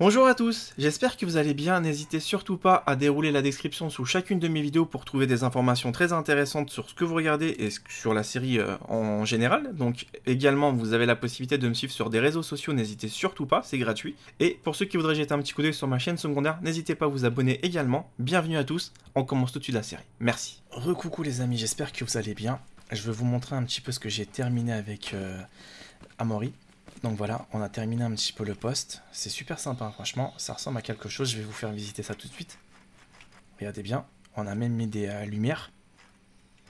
Bonjour à tous, j'espère que vous allez bien, n'hésitez surtout pas à dérouler la description sous chacune de mes vidéos pour trouver des informations très intéressantes sur ce que vous regardez et sur la série en général. Donc également vous avez la possibilité de me suivre sur des réseaux sociaux, n'hésitez surtout pas, c'est gratuit. Et pour ceux qui voudraient jeter un petit coup d'œil sur ma chaîne secondaire, n'hésitez pas à vous abonner également. Bienvenue à tous, on commence tout de suite la série, merci. Recoucou les amis, j'espère que vous allez bien. Je vais vous montrer un petit peu ce que j'ai terminé avec Amaury. Donc voilà, on a terminé un petit peu le poste. C'est super sympa, franchement. Ça ressemble à quelque chose. Je vais vous faire visiter ça tout de suite. Regardez bien. On a même mis des lumières.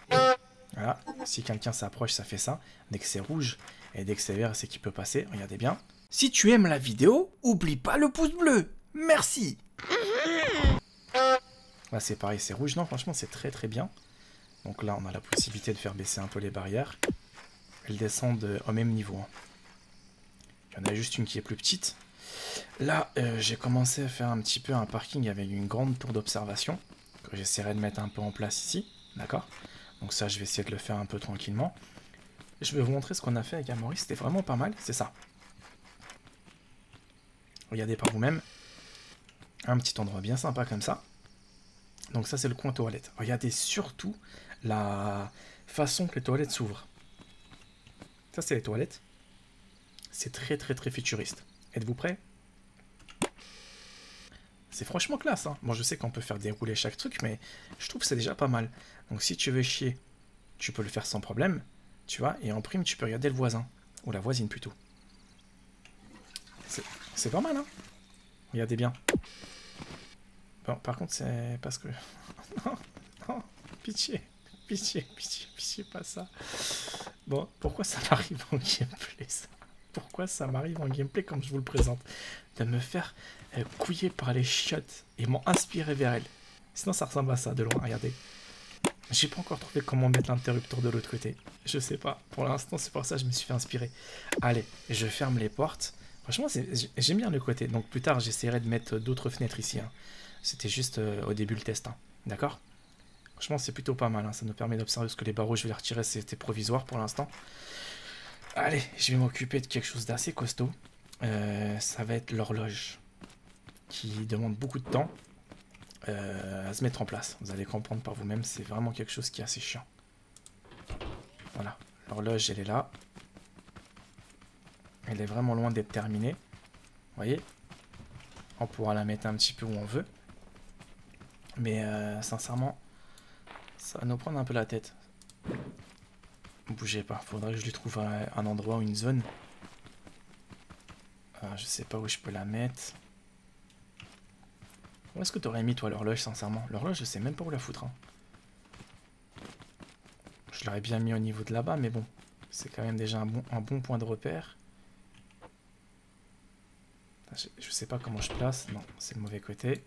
Voilà. Si quelqu'un s'approche, ça fait ça. Dès que c'est rouge et dès que c'est vert, c'est qu'il peut passer. Regardez bien. Si tu aimes la vidéo, oublie pas le pouce bleu. Merci. Là, c'est pareil, c'est rouge. Non, franchement, c'est très très bien. Donc là, on a la possibilité de faire baisser un peu les barrières. Elles descendent au même niveau. Il y en a juste une qui est plus petite. Là, j'ai commencé à faire un petit peu un parking avec une grande tour d'observation que j'essaierai de mettre un peu en place ici, d'accord? Donc ça, je vais essayer de le faire un peu tranquillement. Je vais vous montrer ce qu'on a fait avec Amaury, c'était vraiment pas mal, c'est ça. Regardez par vous-même. Un petit endroit bien sympa comme ça. Donc ça, c'est le coin toilette. Regardez surtout la façon que les toilettes s'ouvrent. Ça, c'est les toilettes. C'est très très très futuriste. Êtes-vous prêts? C'est franchement classe, hein. Bon, je sais qu'on peut faire dérouler chaque truc, mais je trouve que c'est déjà pas mal. Donc si tu veux chier, tu peux le faire sans problème, tu vois, et en prime, tu peux regarder le voisin. Ou la voisine, plutôt. C'est pas mal, hein. Regardez bien. Bon, par contre, c'est parce que... non, non, pitié, pitié, pitié, pitié, pas ça. Bon, pourquoi ça m'arrive en gameplay, ça? Pourquoi ça m'arrive en gameplay comme je vous le présente? De me faire couiller par les chiottes et m'ont inspiré vers elle. Sinon ça ressemble à ça de loin, regardez. J'ai pas encore trouvé comment mettre l'interrupteur de l'autre côté. Je sais pas, pour l'instant c'est pour ça que je me suis fait inspirer. Allez, je ferme les portes. Franchement j'aime bien le côté, donc plus tard j'essaierai de mettre d'autres fenêtres ici. Hein. C'était juste au début le test, hein. D'accord? Franchement c'est plutôt pas mal, hein. Ça nous permet d'observer parce que les barreaux je vais les retirer, c'était provisoire pour l'instant. Allez, je vais m'occuper de quelque chose d'assez costaud. Ça va être l'horloge, qui demande beaucoup de temps à se mettre en place. Vous allez comprendre par vous-même, c'est vraiment quelque chose qui est assez chiant. Voilà, l'horloge, elle est là. Elle est vraiment loin d'être terminée. Vous voyez? On pourra la mettre un petit peu où on veut. Mais sincèrement, ça va nous prendre un peu la tête. Bougez pas, faudrait que je lui trouve un endroit ou une zone. Je sais pas où je peux la mettre. Où est-ce que tu aurais mis toi l'horloge, sincèrement? L'horloge, je sais même pas où la foutre. Hein. Je l'aurais bien mis au niveau de là-bas, mais bon. C'est quand même déjà un bon point de repère. Je sais pas comment je place. Non, c'est le mauvais côté.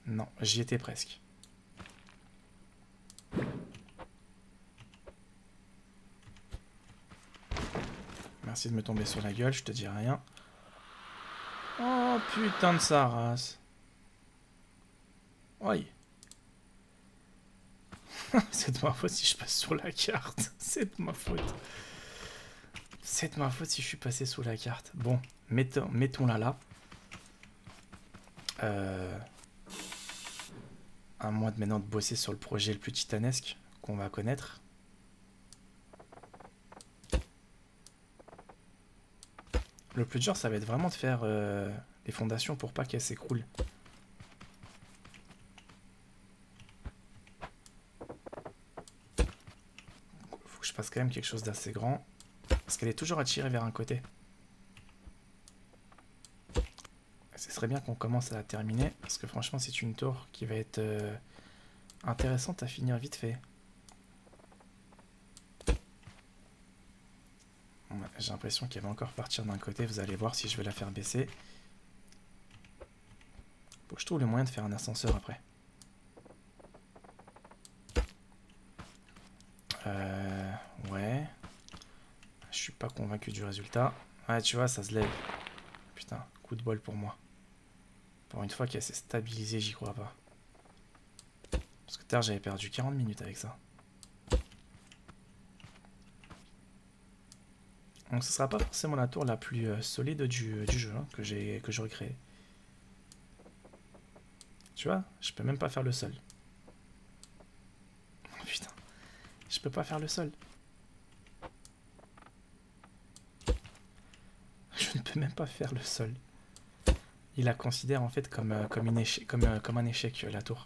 Non, j'y étais presque. Merci de me tomber sur la gueule, je te dis rien. Oh putain de sa race. Oui. C'est de ma faute si je passe sur la carte. C'est de ma faute. C'est de ma faute si je suis passé sous la carte. Bon, mettons-la là. À moi de maintenant de bosser sur le projet le plus titanesque qu'on va connaître. Le plus dur, ça va être vraiment de faire les fondations pour pas qu'elles s'écroulent. Faut que je fasse quand même quelque chose d'assez grand. Parce qu'elle est toujours attirée vers un côté. Ce serait bien qu'on commence à la terminer. Parce que franchement, c'est une tour qui va être intéressante à finir vite fait. J'ai l'impression qu'elle va encore partir d'un côté. Vous allez voir si je vais la faire baisser. Faut que je trouve le moyen de faire un ascenseur après. Ouais. Je suis pas convaincu du résultat. Ouais, tu vois, ça se lève. Putain, coup de bol pour moi. Pour une fois qu'elle s'est stabilisée, j'y crois pas. Parce que tard, j'avais perdu 40 minutes avec ça. Donc ce sera pas forcément la tour la plus solide du jeu hein, que j'ai recréé. Tu vois, je peux même pas faire le sol. Oh, putain, je peux pas faire le sol. Je ne peux même pas faire le sol. Il la considère en fait comme, comme un échec, la tour.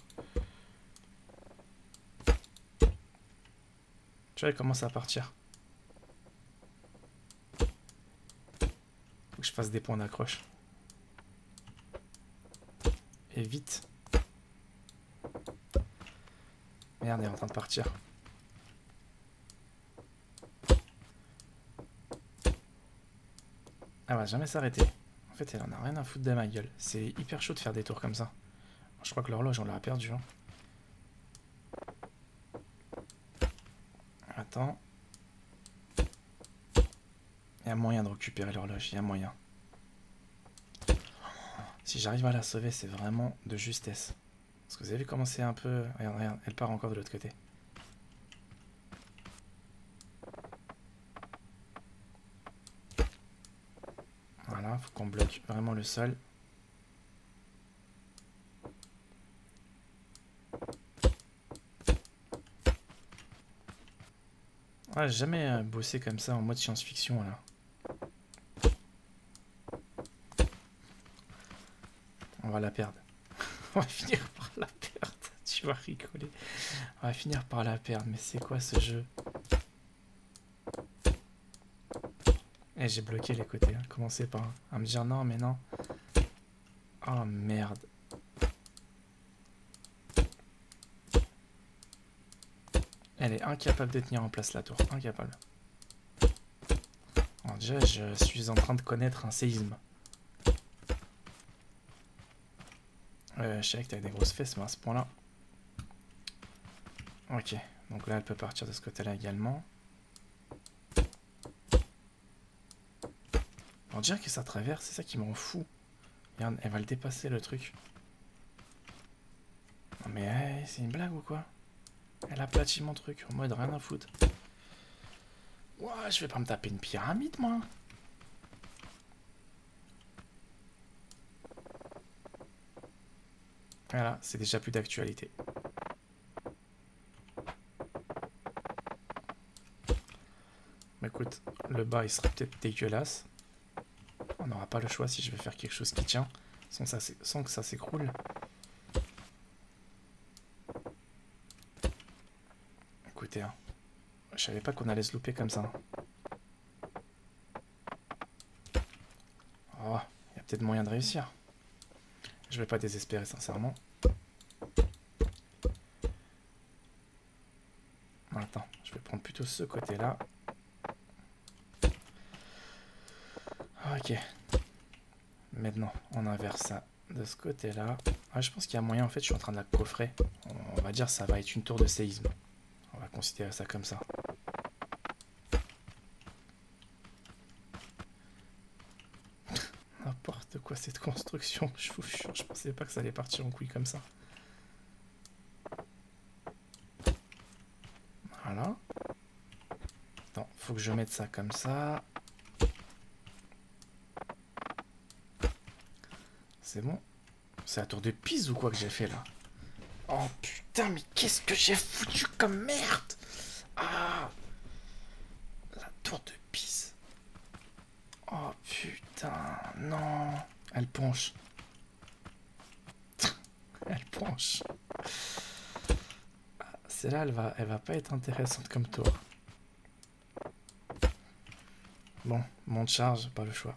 Tu vois, elle commence à partir. Faut que je fasse des points d'accroche. Et vite. Merde, elle est en train de partir. Elle va jamais s'arrêter. En fait, elle en a rien à foutre de ma gueule. C'est hyper chaud de faire des tours comme ça. Je crois que l'horloge, on l'a perdu. Hein. Attends. Il y a moyen de récupérer l'horloge. Il y a moyen. Si j'arrive à la sauver, c'est vraiment de justesse. Parce que vous avez vu comment c'est un peu... Regarde, regarde, elle part encore de l'autre côté. Voilà, faut qu'on bloque vraiment le sol. Ouais, j'ai jamais bossé comme ça en mode science-fiction là. On va la perdre. On va finir par la perdre. Tu vas rigoler. On va finir par la perdre. Mais c'est quoi ce jeu? Eh, j'ai bloqué les côtés. Hein. Commencez par à me dire non, mais non. Oh merde. Elle est incapable de tenir en place la tour. Incapable. Alors déjà, je suis en train de connaître un séisme. Je sais que t'as des grosses fesses, mais à ce point-là... Ok. Donc là, elle peut partir de ce côté-là également. On dirait que ça traverse, c'est ça qui m'en fout. Regarde, elle va le dépasser le truc. Non mais hey, c'est une blague ou quoi? Elle aplatit mon truc en mode rien à foutre. Ouah, je vais pas me taper une pyramide moi. Voilà, c'est déjà plus d'actualité. Écoute, le bas il sera peut-être dégueulasse. On n'aura pas le choix si je veux faire quelque chose qui tient, sans que ça s'écroule. Écoutez, hein, je savais pas qu'on allait se louper comme ça. Oh, il y a peut-être moyen de réussir. Je vais pas désespérer sincèrement. Attends, je vais prendre plutôt ce côté-là. Ok. Maintenant, on inverse ça de ce côté-là. Ah, je pense qu'il y a moyen, en fait, je suis en train de la coffrer. On va dire ça va être une tour de séisme. On va considérer ça comme ça. N'importe quoi cette construction, je vous jure, je pensais pas que ça allait partir en couille comme ça. Voilà. Attends, faut que je mette ça comme ça. C'est bon. C'est la tour de Pise ou quoi que j'ai fait là? Oh putain, mais qu'est-ce que j'ai foutu comme merde? Ah, la tour de Pise. Oh putain, non. Elle penche. Elle penche. Celle-là, elle va pas être intéressante comme tour. Bon, monte charge, pas le choix.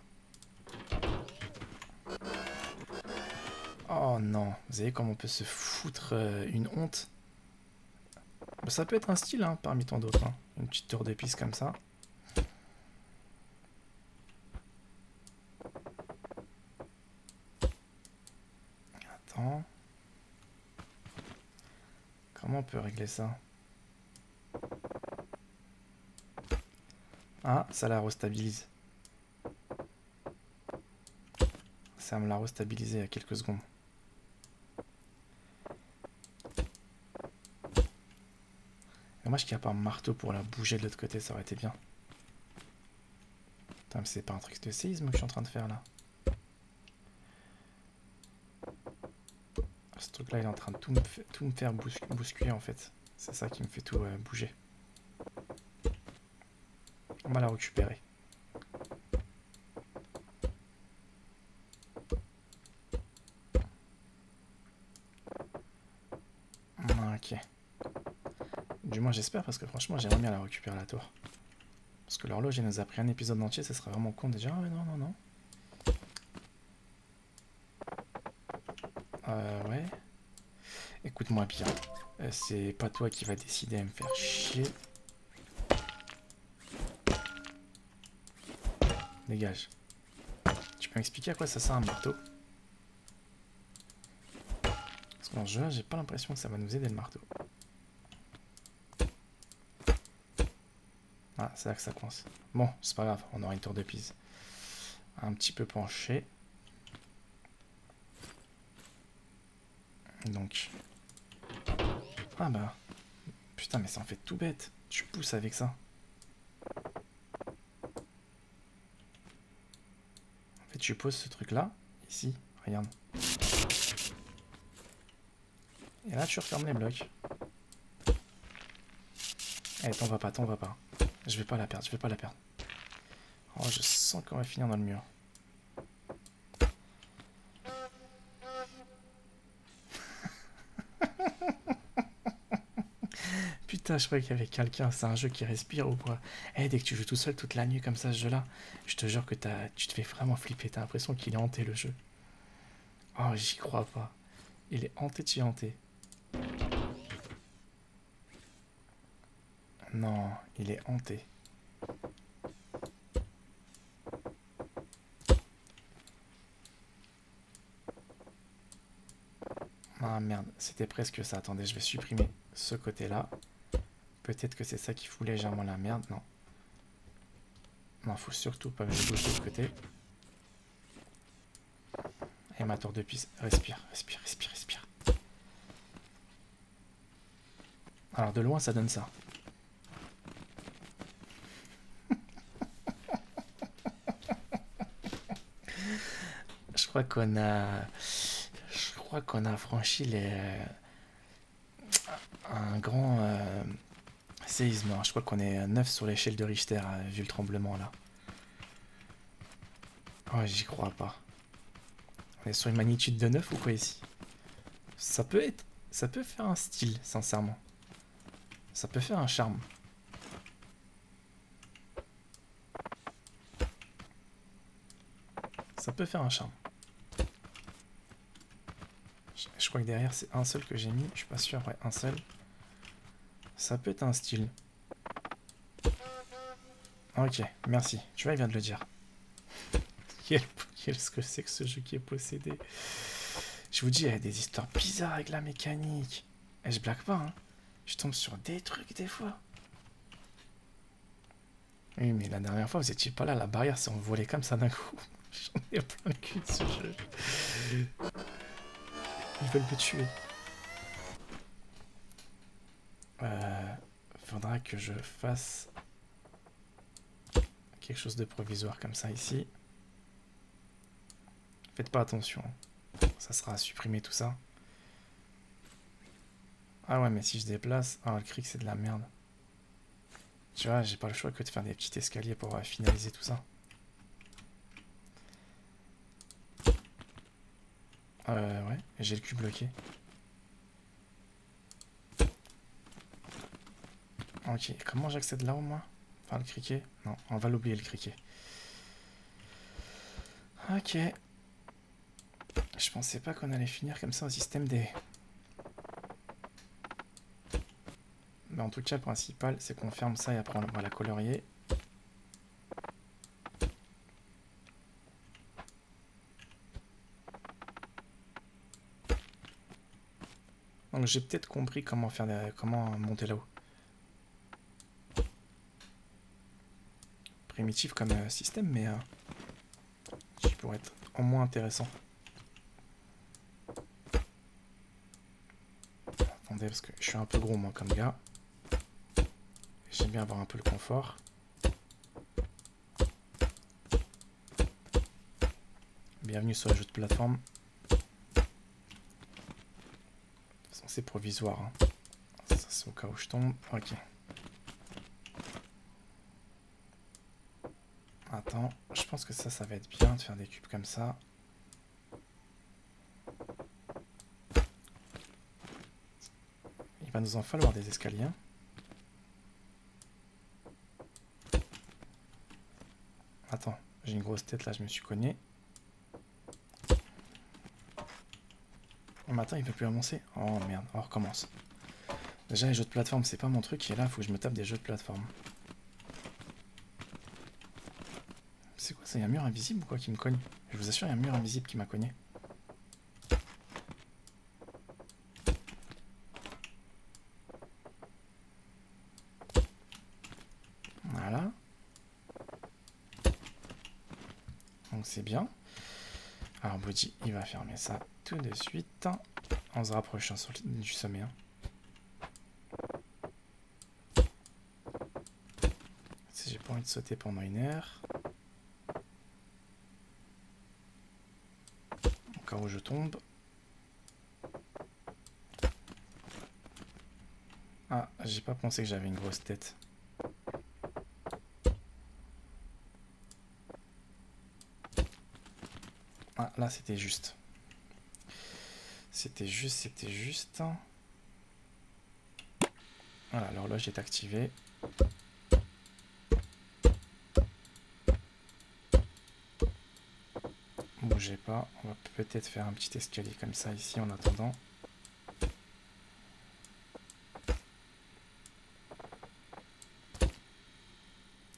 Oh non, vous savez comment on peut se foutre une honte? Bah, ça peut être un style hein, parmi tant d'autres. Hein. Une petite tour d'épices comme ça. Attends. Comment on peut régler ça? Ah, ça la restabilise. Ça me l'a restabilisé il y a quelques secondes. Dommage qu'il n'y a pas un marteau pour la bouger de l'autre côté, ça aurait été bien. Putain, mais c'est pas un truc de séisme que je suis en train de faire là. Ce truc là il est en train de tout me faire bousculer en fait. C'est ça qui me fait tout bouger. On va la récupérer. Ok. Du moins j'espère parce que franchement j'aimerais bien la récupérer la tour. Parce que l'horloge elle nous a pris un épisode entier, ça serait vraiment con déjà. Ah ouais, non, non, non. Ouais. Écoute-moi bien. C'est pas toi qui va décider à me faire chier. Dégage. Tu peux m'expliquer à quoi ça sert un marteau? Parce que dans ce jeu, j'ai pas l'impression que ça va nous aider le marteau. Ah, c'est là que ça coince. Bon, c'est pas grave, on aura une tour de Pise. Un petit peu penché. Donc. Ah bah. Putain, mais ça en fait tout bête. Tu pousses avec ça. En fait, tu poses ce truc-là. Ici, regarde. Et là, tu refermes les blocs. Eh, t'en vas pas, t'en vas pas. Je vais pas la perdre, je vais pas la perdre. Oh, je sens qu'on va finir dans le mur. Putain, je croyais qu'il y avait quelqu'un. C'est un jeu qui respire ou quoi? Eh, dès que tu joues tout seul toute la nuit comme ça, ce jeu-là, je te jure que tu te fais vraiment flipper. T'as l'impression qu'il est hanté, le jeu. Oh, j'y crois pas. Il est hanté de chez hanté. Non, il est hanté. Ah merde, c'était presque ça. Attendez, je vais supprimer ce côté-là. Peut-être que c'est ça qui fout légèrement la merde. Non. Non, faut surtout pas que je bouge de l'autre côté. Et ma tour de piste. Respire, respire, respire, respire. Alors de loin, ça donne ça. Je crois qu'on a... Je crois qu'on a franchi un grand séisme. Je crois qu'on est 9 sur l'échelle de Richter, vu le tremblement là. Oh, j'y crois pas. On est sur une magnitude de 9 ou quoi ici? Ça peut être... Ça peut faire un style, sincèrement. Ça peut faire un charme. Ça peut faire un charme. Je crois que derrière c'est un seul que j'ai mis. Je suis pas sûr, ouais, un seul. Ça peut être un style. Ok, merci. Tu vois, il vient de le dire. Qu'est-ce que c'est que ce jeu qui est possédé? Je vous dis, il y a des histoires bizarres avec la mécanique. Et je blague pas, hein. Je tombe sur des trucs des fois. Oui, mais la dernière fois, vous étiez pas là. La barrière s'est envolée comme ça d'un coup. J'en ai plein le cul de ce jeu. Ils veulent me tuer. Faudra que je fasse quelque chose de provisoire comme ça ici. Faites pas attention. Ça sera supprimé tout ça. Ah ouais, mais si je déplace... Ah, le cric, c'est de la merde. Tu vois, j'ai pas le choix que de faire des petits escaliers pour finaliser tout ça. Ouais, j'ai le cul bloqué. Ok, comment j'accède là au moins? Enfin, le criquet? Non, on va l'oublier le criquet. Ok. Je pensais pas qu'on allait finir comme ça au système D. Mais en tout cas, le principal, c'est qu'on ferme ça et après on va la colorier. Donc j'ai peut-être compris comment comment monter là-haut. Primitif comme système, mais qui pourrait être en moins intéressant. Attendez, parce que je suis un peu gros moi comme gars. J'aime bien avoir un peu le confort. Bienvenue sur les jeux de plateforme. De toute façon, c'est provisoire. Hein. Ça, c'est au cas où je tombe. Ok. Attends, je pense que ça va être bien de faire des cubes comme ça. Il va nous en falloir des escaliers. Attends, j'ai une grosse tête là, je me suis cogné. Oh, mais attends, il veut plus avancer. Oh merde, on recommence. Déjà, les jeux de plateforme, c'est pas mon truc. Et là, il faut que je me tape des jeux de plateforme. C'est quoi ça? Il y a un mur invisible ou quoi qui me cogne? Je vous assure, il y a un mur invisible qui m'a cogné. Voilà. Donc c'est bien. Alors Body, il va fermer ça tout de suite. En se rapprochant du sommet. Hein. Si j'ai pas envie de sauter pendant 1 heure. Au cas où je tombe. Ah, j'ai pas pensé que j'avais une grosse tête. Ah, là c'était juste. C'était juste. Voilà, l'horloge est activée. Bougez pas, on va peut-être faire un petit escalier comme ça ici en attendant.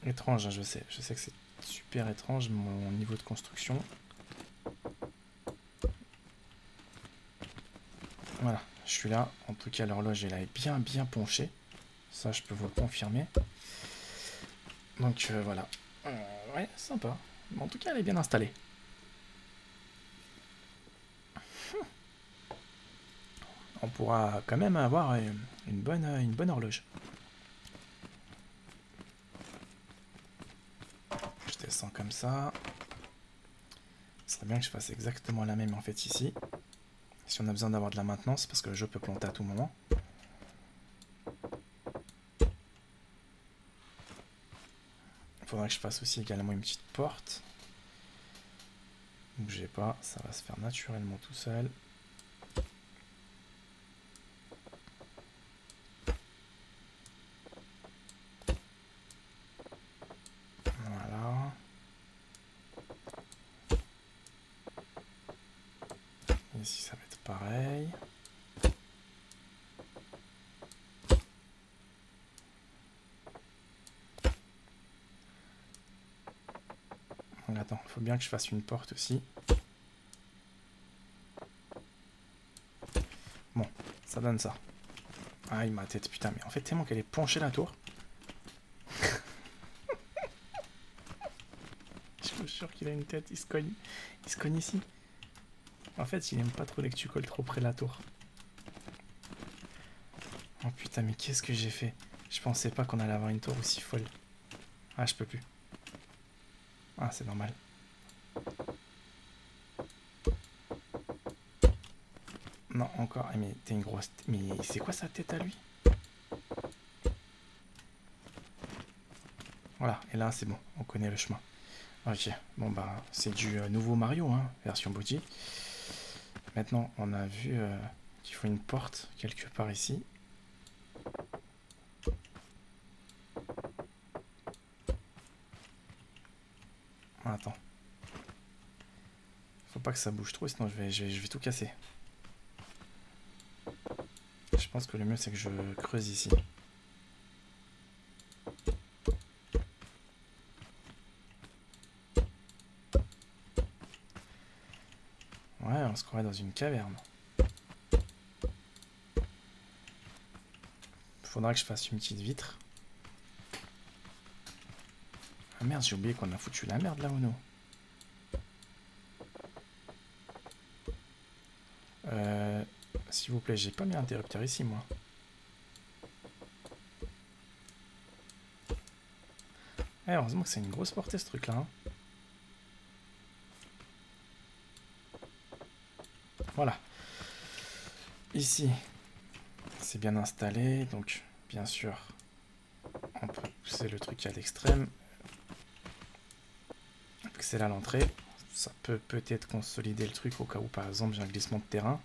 Étrange, hein, je sais que c'est super étrange mon niveau de construction. Voilà, je suis là. En tout cas, l'horloge elle est bien penchée. Ça, je peux vous le confirmer. Donc voilà. Ouais, sympa. Mais en tout cas, elle est bien installée. On pourra quand même avoir une bonne horloge. Je descends comme ça. Ce serait bien que je fasse exactement la même en fait ici. Si on a besoin d'avoir de la maintenance, parce que le jeu peut planter à tout moment. Il faudra que je fasse aussi également une petite porte. Bougez pas, ça va se faire naturellement tout seul. Voilà. Ici ça va être pareil. Attends, il faut bien que je fasse une porte aussi. Bon, ça donne ça. Aïe ma tête, putain, mais en fait tellement qu'elle est penchée la tour. Je suis sûr qu'il a une tête, il se cogne ici. En fait, il aime pas trop les que tu colles trop près de la tour. Oh putain, mais qu'est-ce que j'ai fait? Je pensais pas qu'on allait avoir une tour aussi folle. Ah, je peux plus. Ah, c'est normal. Non, encore. Mais t'es une grosse... Mais c'est quoi sa tête à lui? Voilà, et là, c'est bon. On connaît le chemin. Ok, bon bah, c'est du nouveau Mario, hein, version Body. Maintenant, on a vu qu'il faut une porte quelque part ici. Attends. Faut pas que ça bouge trop, sinon je vais tout casser. Je pense que le mieux, c'est que je creuse ici. Ouais, on se croirait dans une caverne. Faudra que je fasse une petite vitre. Ah merde, j'ai oublié qu'on a foutu la merde là, Ono. S'il vous plaît, j'ai pas mis l'interrupteur ici, moi. Eh, heureusement que c'est une grosse portée, ce truc-là. Hein. Voilà. Ici, c'est bien installé. Donc, bien sûr, on peut pousser le truc à l'extrême. C'est là l'entrée. Ça peut peut-être consolider le truc au cas où, par exemple, j'ai un glissement de terrain.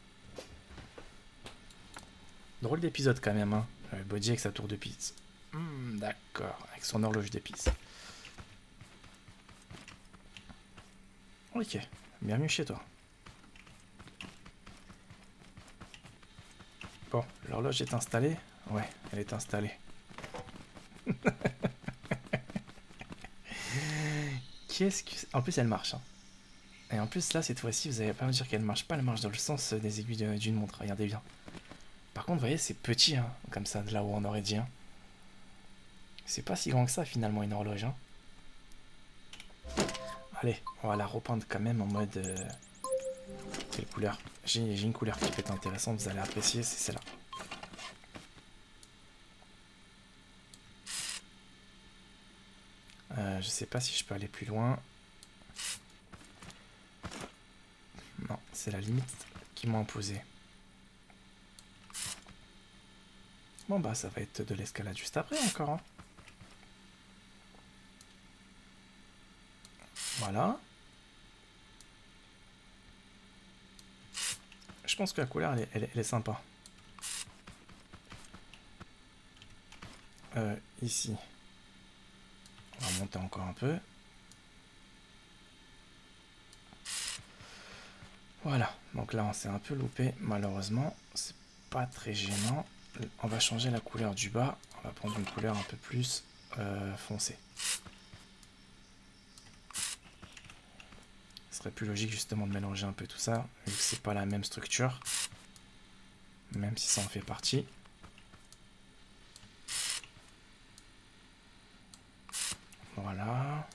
Drôle d'épisode quand même, hein. Body avec sa tour de Pise. D'accord, avec son horloge de Pise. Ok, bienvenue chez toi. Bon, l'horloge est installée? Ouais, elle est installée. Qu'est-ce que... En plus, elle marche. Hein. Et en plus, là, cette fois-ci, vous n'allez pas me dire qu'elle marche pas. Elle marche dans le sens des aiguilles d'une montre. Regardez bien. Par contre, vous voyez, c'est petit, hein, comme ça, de là où on aurait dit. Hein. C'est pas si grand que ça, finalement, une horloge. Hein. Allez, on va la repeindre quand même en mode... Quelle couleur? J'ai une couleur qui peut être intéressante, vous allez apprécier, c'est celle-là. Je sais pas si je peux aller plus loin. Non, c'est la limite qu'ils m'ont imposée. Bon bah ça va être de l'escalade juste après encore. Hein. Voilà. Je pense que la couleur elle est sympa. Ici. On va monter encore un peu. Voilà, donc là on s'est un peu loupé, malheureusement, c'est pas très gênant. On va changer la couleur du bas, on va prendre une couleur un peu plus foncée. Ce serait plus logique justement de mélanger un peu tout ça, vu que c'est pas la même structure, même si ça en fait partie. Voilà.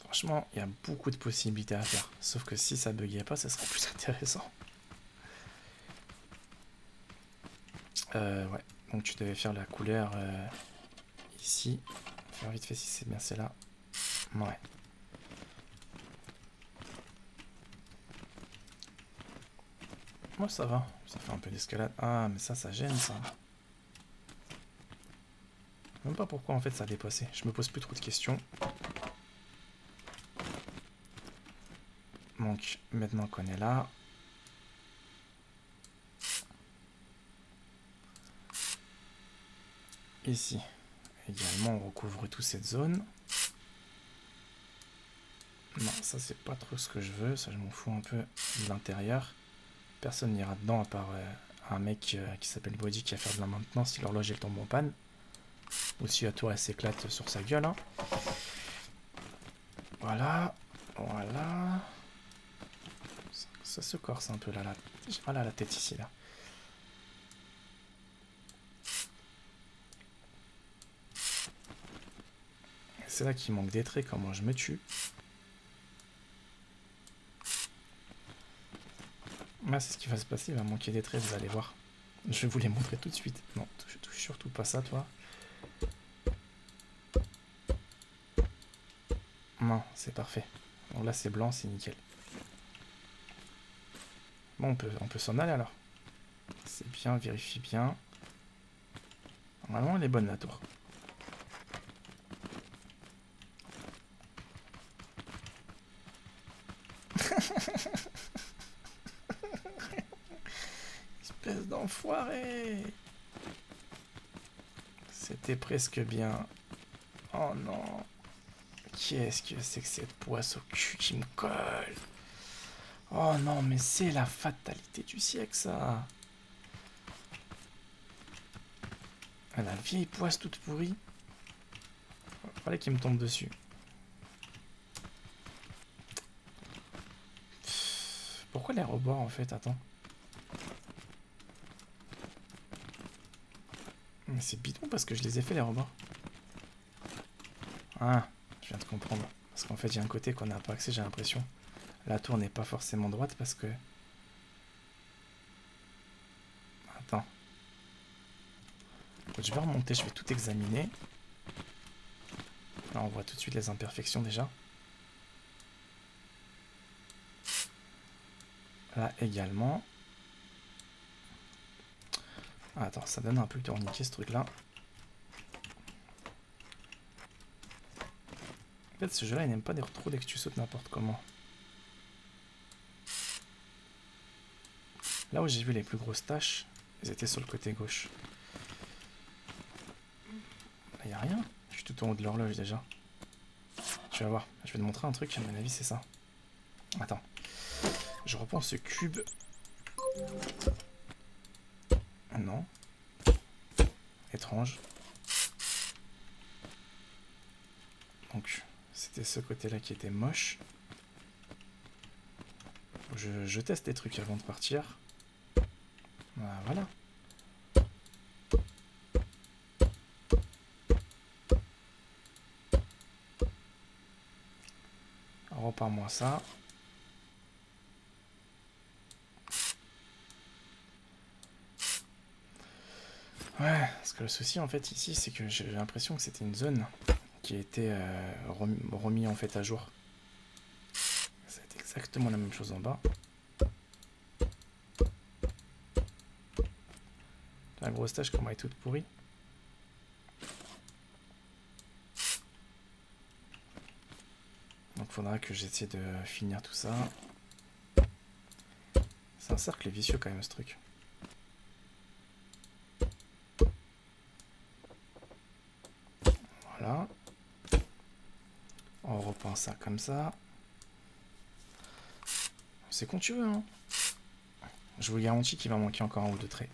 Franchement, il y a beaucoup de possibilités à faire. Sauf que si ça buguait pas, ça serait plus intéressant. Ouais. Donc tu devais faire la couleur ici. Faire vite fait si c'est bien celle-là. Ouais. Moi ça va. Ça fait un peu d'escalade. Ah mais ça gêne ça. Même pas pourquoi en fait ça a dépassé. Je me pose plus trop de questions. Donc maintenant qu'on est là. Ici. Également on recouvre toute cette zone. Non, ça c'est pas trop ce que je veux. Ça je m'en fous un peu de l'intérieur. Personne n'ira dedans à part un mec qui s'appelle Body qui va faire de la maintenance si l'horloge elle tombe en panne. Ou si la tour elle s'éclate sur sa gueule. Hein. Voilà. Voilà. Ça se corse un peu là. Voilà la tête ici là. C'est là qu'il manque des traits, comment je me tue. Là, c'est ce qui va se passer, il va manquer des traits, vous allez voir. Je vais vous les montrer tout de suite. Non, touche surtout pas ça, toi. Non, c'est parfait. Bon, là, c'est blanc, c'est nickel. Bon, on peut s'en aller alors. C'est bien, vérifie bien. Normalement, elle est bonne, la tour. Espèce d'enfoiré. C'était presque bien. Oh non. Qu'est-ce que c'est que cette poisse au cul qui me colle? Oh non, mais c'est la fatalité du siècle, ça. La vieille poisse toute pourrie. Fallait qu'il me tombe dessus. Pourquoi les rebords en fait? Attends. Mais c'est bidon parce que je les ai fait les rebords. Ah, je viens de comprendre. Parce qu'en fait, il y a un côté qu'on n'a pas accès, j'ai l'impression. La tour n'est pas forcément droite parce que... Attends. Je vais remonter, je vais tout examiner. Là, on voit tout de suite les imperfections déjà. Là également. Ah, attends, ça donne un peu le tourniquet ce truc là. En fait ce jeu là il n'aime pas trop dès que tu sautes n'importe comment. Là où j'ai vu les plus grosses taches, elles étaient sur le côté gauche. Là il n'y a rien. Je suis tout en haut de l'horloge déjà. Tu vas voir, je vais te montrer un truc, à mon avis c'est ça. Attends. Je reprends ce cube. Non. Étrange. Donc, c'était ce côté-là qui était moche. Je teste des trucs avant de partir. Ah, voilà. Repars-moi ça. Ouais, parce que le souci en fait ici, c'est que j'ai l'impression que c'était une zone qui a été remis en fait à jour. Ça va être exactement la même chose en bas. La grosse tâche comment elle est toute pourrie. Donc il faudra que j'essaie de finir tout ça. C'est un cercle vicieux quand même ce truc. Voilà. On reprend ça comme ça. C'est quand tu veux, hein. Je vous garantis qu'il va manquer encore un ou deux traits.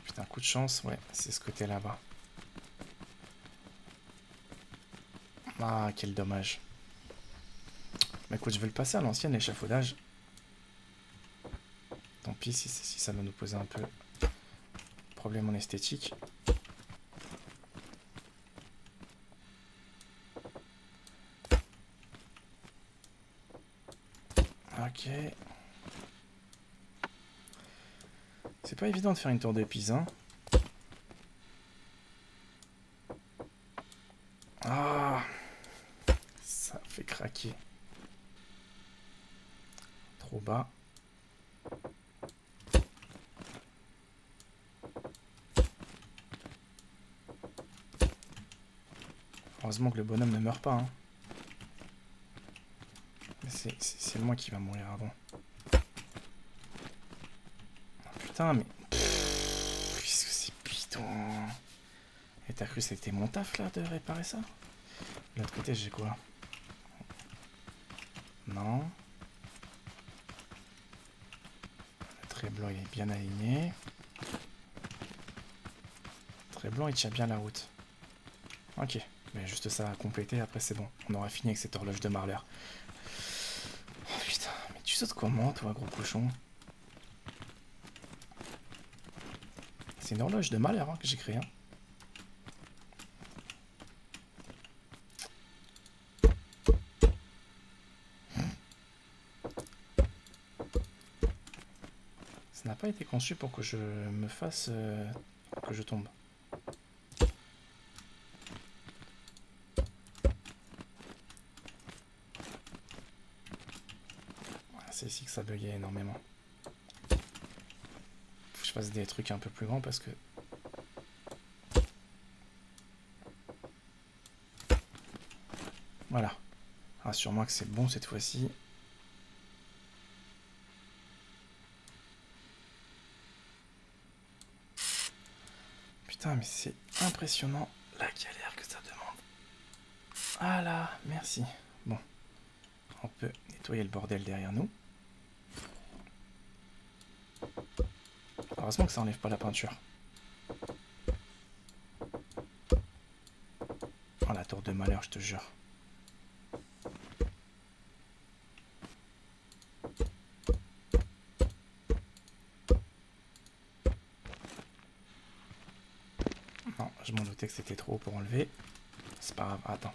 Putain, coup de chance, ouais, c'est ce côté là-bas. Ah, quel dommage. Mais écoute, je vais le passer à l'ancienne, l'échafaudage. Tant pis si ça va nous poser un peu problème en esthétique. Ok. C'est pas évident de faire une tour de Pise, hein. Ah, ça fait craquer. Trop bas. Heureusement que le bonhomme ne meurt pas, hein. C'est moi qui va mourir avant. Oh, putain, mais... Qu'est-ce que c'est bidon. Et t'as cru que c'était mon taf, là, de réparer ça? De l'autre côté, j'ai quoi? Non. Le trait blanc, il est bien aligné. Le trait blanc, il tient bien la route. Ok. Mais juste ça à compléter, après c'est bon. On aura fini avec cette horloge de Marler. Oh putain, mais tu sautes comment, toi, gros cochon? C'est une horloge de Marler hein, que j'ai créée. Hein. Ça n'a pas été conçu pour que je me fasse... que je tombe. C'est ici que ça buguait énormément. Faut que je fasse des trucs un peu plus grands parce que... Voilà. Rassure-moi que c'est bon cette fois-ci. Putain, mais c'est impressionnant la galère que ça demande. Ah là, merci. Bon. On peut nettoyer le bordel derrière nous. Heureusement que ça enlève pas la peinture. Oh la tour de malheur, je te jure. Non, je m'en doutais que c'était trop pour enlever. C'est pas grave, attends.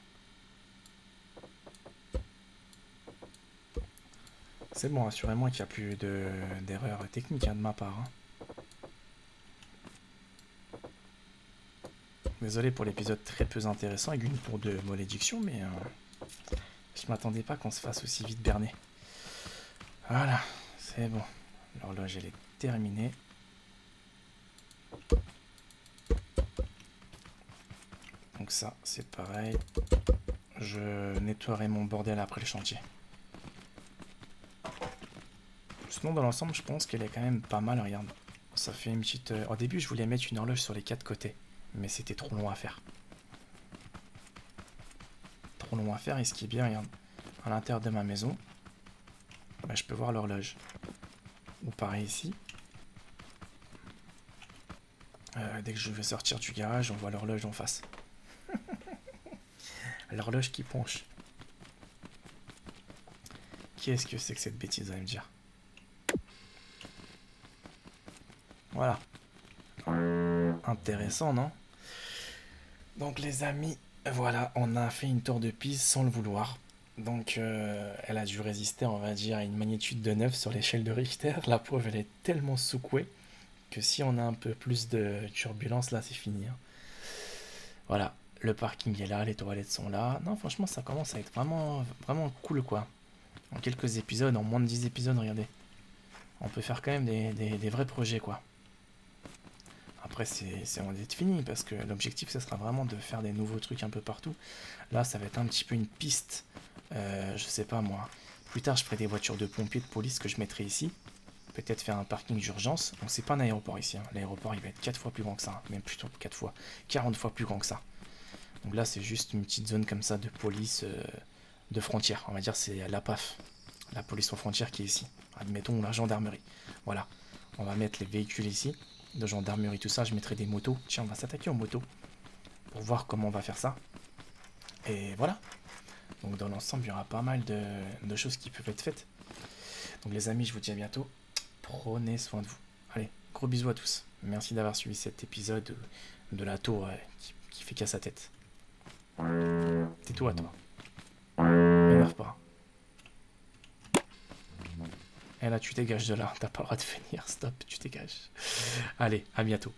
C'est bon, rassurez-moi qu'il n'y a plus d'erreur technique hein, de ma part. Hein. Désolé pour l'épisode très peu intéressant avec une tour de malédiction, mais je m'attendais pas qu'on se fasse aussi vite berner. Voilà, c'est bon. L'horloge, elle est terminée. Donc ça, c'est pareil. Je nettoierai mon bordel après le chantier. Sinon, dans l'ensemble, je pense qu'elle est quand même pas mal, regarde. Ça fait une petite... Au début, je voulais mettre une horloge sur les 4 côtés. Mais c'était trop long à faire. Trop long à faire, et ce qui est bien, regarde. À l'intérieur de ma maison, bah, je peux voir l'horloge. Ou pareil ici. Dès que je vais sortir du garage, on voit l'horloge en face. L'horloge qui penche. Qu'est-ce que c'est que cette bêtise, vous allez me dire? Voilà. Intéressant, non? Donc les amis, voilà, on a fait une tour de Pise sans le vouloir. Donc elle a dû résister, on va dire, à une magnitude de 9 sur l'échelle de Richter. La pauvre, elle est tellement secouée que si on a un peu plus de turbulence, là, c'est fini. Hein. Voilà, le parking est là, les toilettes sont là. Non, franchement, ça commence à être vraiment, vraiment cool, quoi. En quelques épisodes, en moins de 10 épisodes, regardez. On peut faire quand même des vrais projets, quoi. Après, c'est loin d'être fini, parce que l'objectif, ce sera vraiment de faire des nouveaux trucs un peu partout. Là, ça va être un petit peu une piste, je sais pas moi. Plus tard, je ferai des voitures de pompiers, de police que je mettrai ici. Peut-être faire un parking d'urgence. Donc, c'est pas un aéroport ici. Hein. L'aéroport, il va être 4 fois plus grand que ça. Hein. Même plutôt 4 fois. 40 fois plus grand que ça. Donc là, c'est juste une petite zone comme ça de police, de frontière. On va dire c'est la PAF, la police aux frontières qui est ici. Admettons la gendarmerie. Voilà. On va mettre les véhicules ici. De gendarmerie, tout ça, je mettrai des motos. Tiens, on va s'attaquer aux motos pour voir comment on va faire ça. Et voilà. Donc dans l'ensemble, il y aura pas mal de choses qui peuvent être faites. Donc les amis, je vous dis à bientôt. Prenez soin de vous. Allez, gros bisous à tous. Merci d'avoir suivi cet épisode de la tour qui fait casse sa tête. Tais-toi, toi. M'énerve pas. Et là, tu dégages de là. T'as pas le droit de venir. Stop, tu dégages. Allez, à bientôt.